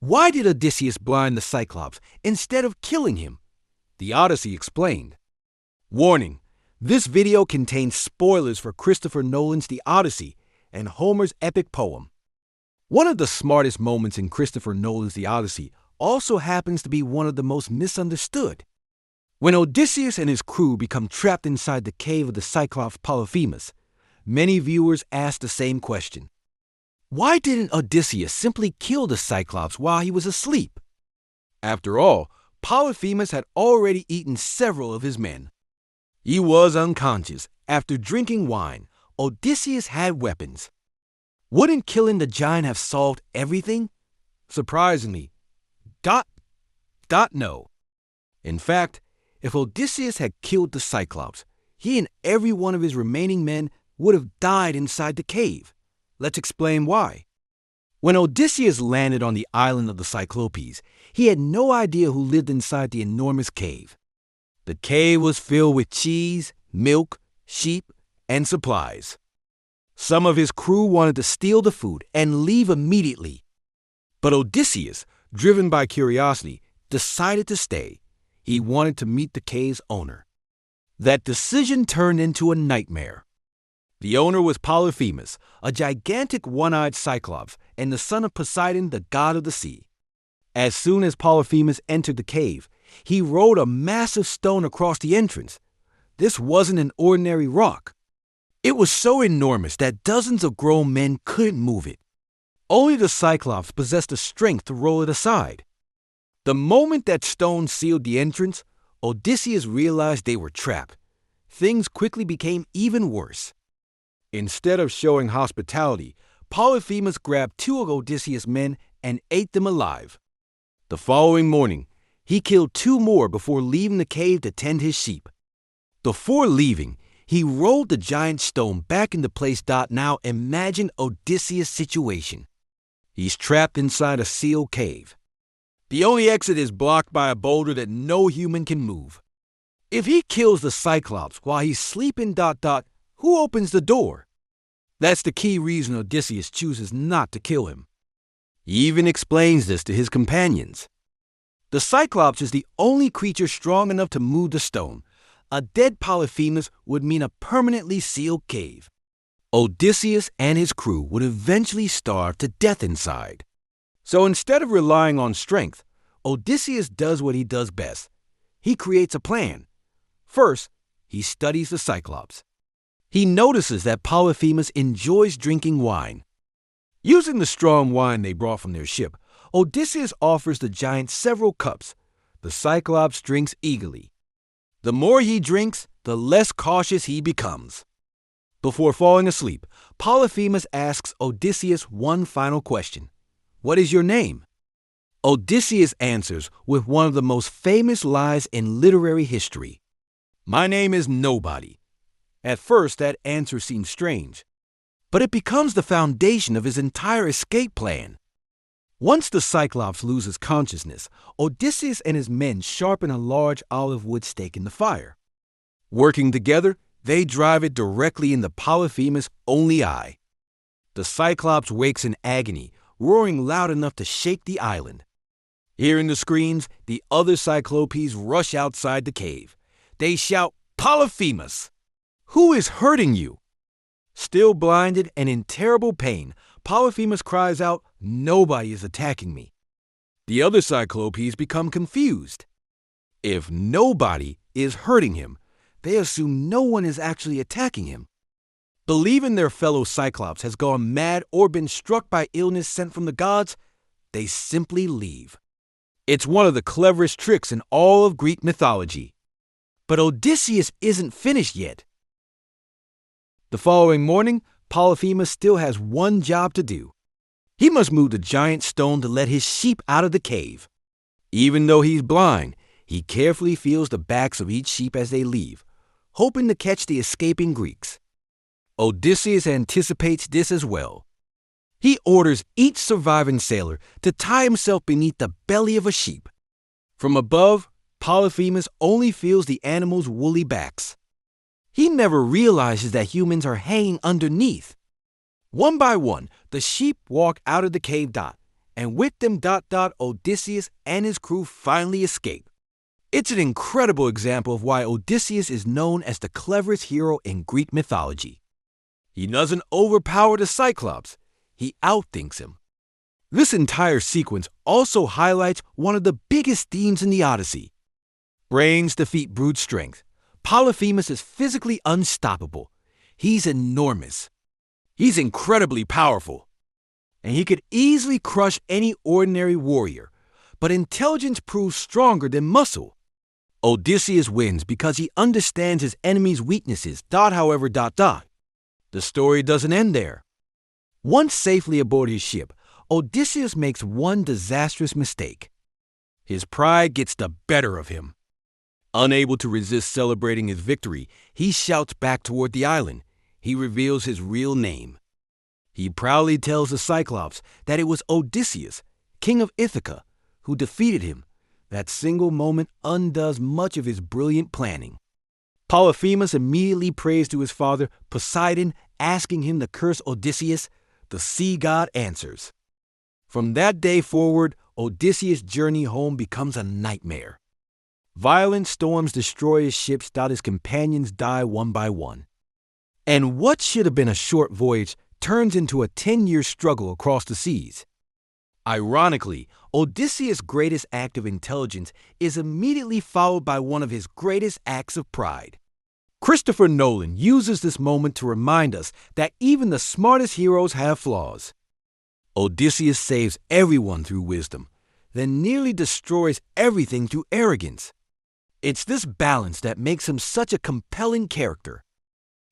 Why did Odysseus blind the Cyclops instead of killing him? The Odyssey explained. Warning: this video contains spoilers for Christopher Nolan's The Odyssey and Homer's epic poem. One of the smartest moments in Christopher Nolan's The Odyssey also happens to be one of the most misunderstood. When Odysseus and his crew become trapped inside the cave of the Cyclops Polyphemus, many viewers ask the same question. Why didn't Odysseus simply kill the Cyclops while he was asleep? After all, Polyphemus had already eaten several of his men. He was unconscious. After drinking wine, Odysseus had weapons. Wouldn't killing the giant have solved everything? Surprisingly, no. In fact, if Odysseus had killed the Cyclops, he and every one of his remaining men would have died inside the cave. Let's explain why. When Odysseus landed on the island of the Cyclopes, he had no idea who lived inside the enormous cave. The cave was filled with cheese, milk, sheep, and supplies. Some of his crew wanted to steal the food and leave immediately. But Odysseus, driven by curiosity, decided to stay. He wanted to meet the cave's owner. That decision turned into a nightmare. The owner was Polyphemus, a gigantic one-eyed Cyclops and the son of Poseidon, the god of the sea. As soon as Polyphemus entered the cave, he rolled a massive stone across the entrance. This wasn't an ordinary rock. It was so enormous that dozens of grown men couldn't move it. Only the Cyclops possessed the strength to roll it aside. The moment that stone sealed the entrance, Odysseus realized they were trapped. Things quickly became even worse. Instead of showing hospitality, Polyphemus grabbed two of Odysseus' men and ate them alive. The following morning, he killed two more before leaving the cave to tend his sheep. Before leaving, he rolled the giant stone back into place. Now imagine Odysseus' situation. He's trapped inside a sealed cave. The only exit is blocked by a boulder that no human can move. If he kills the Cyclops while he's sleeping, who opens the door? That's the key reason Odysseus chooses not to kill him. He even explains this to his companions. The Cyclops is the only creature strong enough to move the stone. A dead Polyphemus would mean a permanently sealed cave. Odysseus and his crew would eventually starve to death inside. So instead of relying on strength, Odysseus does what he does best. He creates a plan. First, he studies the Cyclops. He notices that Polyphemus enjoys drinking wine. Using the strong wine they brought from their ship, Odysseus offers the giant several cups. The Cyclops drinks eagerly. The more he drinks, the less cautious he becomes. Before falling asleep, Polyphemus asks Odysseus one final question. What is your name? Odysseus answers with one of the most famous lies in literary history. My name is Nobody. At first, that answer seems strange, but it becomes the foundation of his entire escape plan. Once the Cyclops loses consciousness, Odysseus and his men sharpen a large olive wood stake in the fire. Working together, they drive it directly into Polyphemus' only eye. The Cyclops wakes in agony, roaring loud enough to shake the island. Hearing the screams, the other Cyclopes rush outside the cave. They shout, "Polyphemus! Who is hurting you?" Still blinded and in terrible pain, Polyphemus cries out, "Nobody is attacking me." The other Cyclopes become confused. If nobody is hurting him, they assume no one is actually attacking him. Believing their fellow Cyclops has gone mad or been struck by illness sent from the gods, they simply leave. It's one of the cleverest tricks in all of Greek mythology. But Odysseus isn't finished yet. The following morning, Polyphemus still has one job to do. He must move the giant stone to let his sheep out of the cave. Even though he's blind, he carefully feels the backs of each sheep as they leave, hoping to catch the escaping Greeks. Odysseus anticipates this as well. He orders each surviving sailor to tie himself beneath the belly of a sheep. From above, Polyphemus only feels the animals' woolly backs. He never realizes that humans are hanging underneath. One by one, the sheep walk out of the cave. and with them Odysseus and his crew finally escape. It's an incredible example of why Odysseus is known as the cleverest hero in Greek mythology. He doesn't overpower the Cyclops, he outthinks him. This entire sequence also highlights one of the biggest themes in the Odyssey. Brains defeat brute strength. Polyphemus is physically unstoppable. He's enormous. He's incredibly powerful. And he could easily crush any ordinary warrior. But intelligence proves stronger than muscle. Odysseus wins because he understands his enemy's weaknesses. However, the story doesn't end there. Once safely aboard his ship, Odysseus makes one disastrous mistake. His pride gets the better of him. Unable to resist celebrating his victory, he shouts back toward the island. He reveals his real name. He proudly tells the Cyclops that it was Odysseus, king of Ithaca, who defeated him. That single moment undoes much of his brilliant planning. Polyphemus immediately prays to his father, Poseidon, asking him to curse Odysseus. The sea god answers. From that day forward, Odysseus' journey home becomes a nightmare. Violent storms destroy his ships, his companions die one by one. And what should have been a short voyage turns into a 10-year struggle across the seas. Ironically, Odysseus' greatest act of intelligence is immediately followed by one of his greatest acts of pride. Christopher Nolan uses this moment to remind us that even the smartest heroes have flaws. Odysseus saves everyone through wisdom, then nearly destroys everything through arrogance. It's this balance that makes him such a compelling character.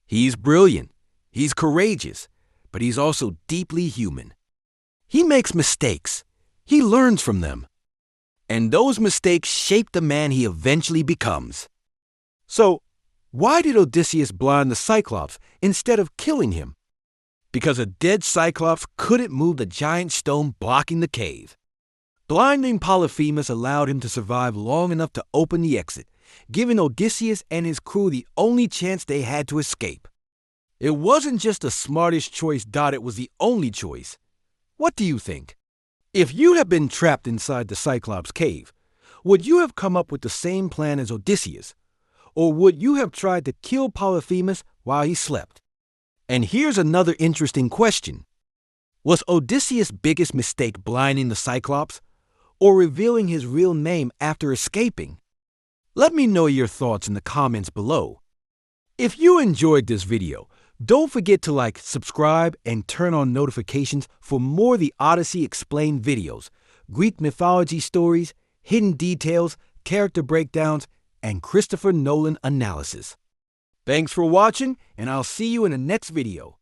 He's brilliant, he's courageous, but he's also deeply human. He makes mistakes, he learns from them, and those mistakes shape the man he eventually becomes. So, why did Odysseus blind the Cyclops instead of killing him? Because a dead Cyclops couldn't move the giant stone blocking the cave. Blinding Polyphemus allowed him to survive long enough to open the exit, giving Odysseus and his crew the only chance they had to escape. It wasn't just the smartest choice, it was the only choice. What do you think? If you had been trapped inside the Cyclops cave, would you have come up with the same plan as Odysseus? Or would you have tried to kill Polyphemus while he slept? And here's another interesting question. Was Odysseus' biggest mistake blinding the Cyclops, or revealing his real name after escaping? Let me know your thoughts in the comments below. If you enjoyed this video, don't forget to like, subscribe, and turn on notifications for more The Odyssey Explained videos, Greek mythology stories, hidden details, character breakdowns, and Christopher Nolan analysis. Thanks for watching, and I'll see you in the next video.